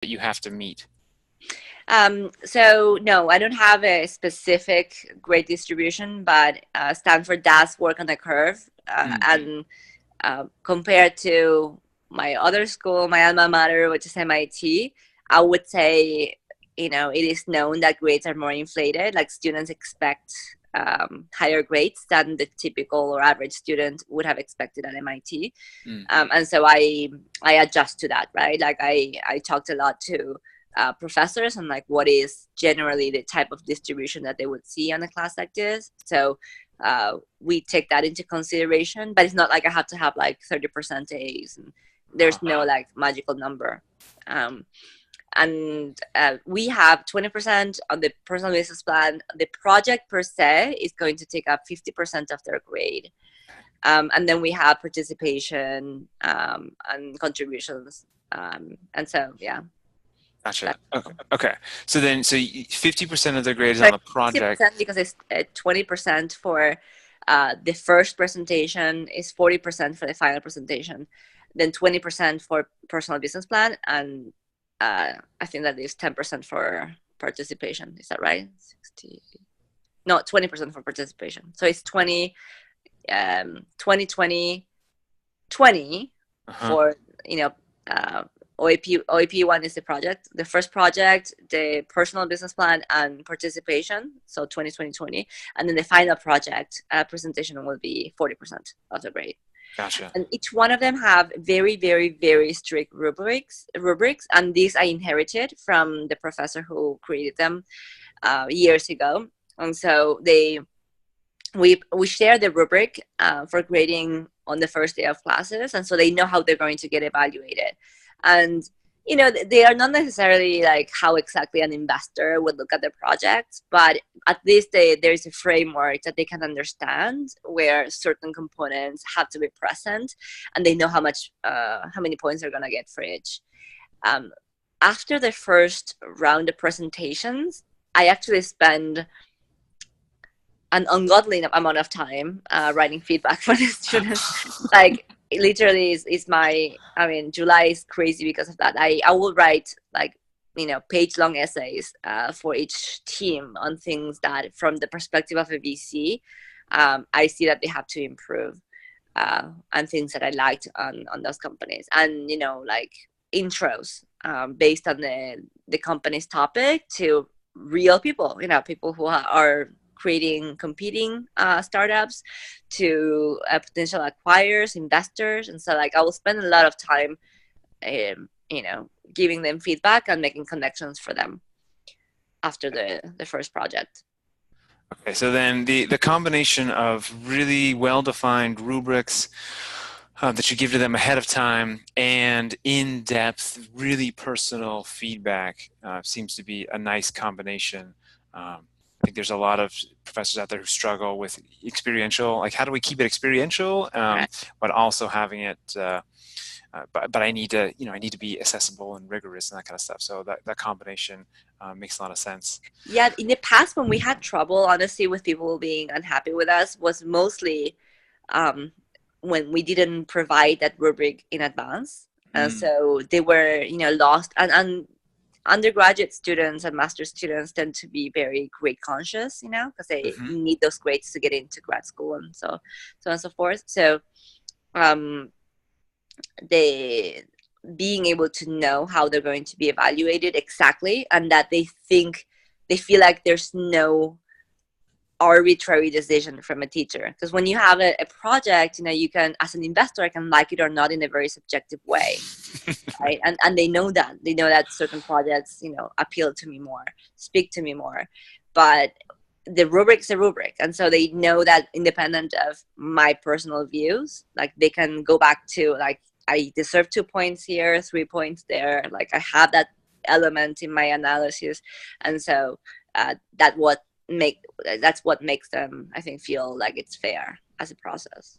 that you have to meet? So no, I don't have a specific grade distribution, but Stanford does work on the curve, and compared to my other school, my alma mater, which is MIT, I would say, it is known that grades are more inflated. Like students expect higher grades than the typical or average student would have expected at MIT. Mm. And so I adjust to that, right? Like I talked a lot to professors on like what is generally the type of distribution that they would see on a class like this. So we take that into consideration, but it's not like I have to have like 30% A's. And there's no like magical number. Um, and we have 20% on the personal business plan. The project per se is going to take up 50% of their grade. And then we have participation and contributions. And so, yeah. Gotcha. Okay. Okay. So then, 50% of their grade is on Sorry, the project. 60% because it's 20% for the first presentation, is 40% for the final presentation, then 20% for personal business plan, and I think that is 10% for participation. Is that right? 60. No, 20% for participation. So it's 20, 20, 20, 20 Uh-huh. for, you know, uh, OEP one is the project, the first project, the personal business plan, and participation. So 20, 20, 20. And then the final project presentation will be 40% of the grade. Gotcha. And each one of them have very, very, very strict rubrics. And these I inherited from the professor who created them years ago. And so we share the rubric for grading on the first day of classes, and so they know how they're going to get evaluated. And they are not necessarily like how exactly an investor would look at the project, but at least there's a framework that they can understand where certain components have to be present, and they know how many points they're going to get for each. um, After the first round of presentations, I actually spend an ungodly amount of time writing feedback for the students. Like literally is my, I mean, July is crazy because of that. I will write like, page long essays for each team on things that from the perspective of a VC, I see that they have to improve, and things that I liked on those companies. And, like intros based on the company's topic to real people, people who are creating competing startups, to potential acquirers, investors. And so like I will spend a lot of time giving them feedback and making connections for them after the first project. Okay, so then the combination of really well-defined rubrics that you give to them ahead of time and in-depth, really personal feedback seems to be a nice combination. I think there's a lot of professors out there who struggle with experiential, like how do we keep it experiential, Right. but also having it, but I need to, I need to be accessible and rigorous and that kind of stuff. So that combination makes a lot of sense. Yeah, in the past when we had trouble, honestly, with people being unhappy with us was mostly um, when we didn't provide that rubric in advance. And Mm, so they were, lost. And undergraduate students and master students tend to be very grade conscious, because they mhm. need those grades to get into grad school and so on and so forth. So um, they being able to know how they're going to be evaluated exactly, and that they feel like there's no arbitrary decision from a teacher. Because when you have a project, you can, as an investor, I can like it or not in a very subjective way, right? And they know that certain projects, appeal to me more, speak to me more. But the rubric's a rubric, and so they know that independent of my personal views, like they can go back to like I deserve 2 points here, 3 points there. Like I have that element in my analysis, and so uh, that what make that's what makes them, I think, feel like it's fair as a process.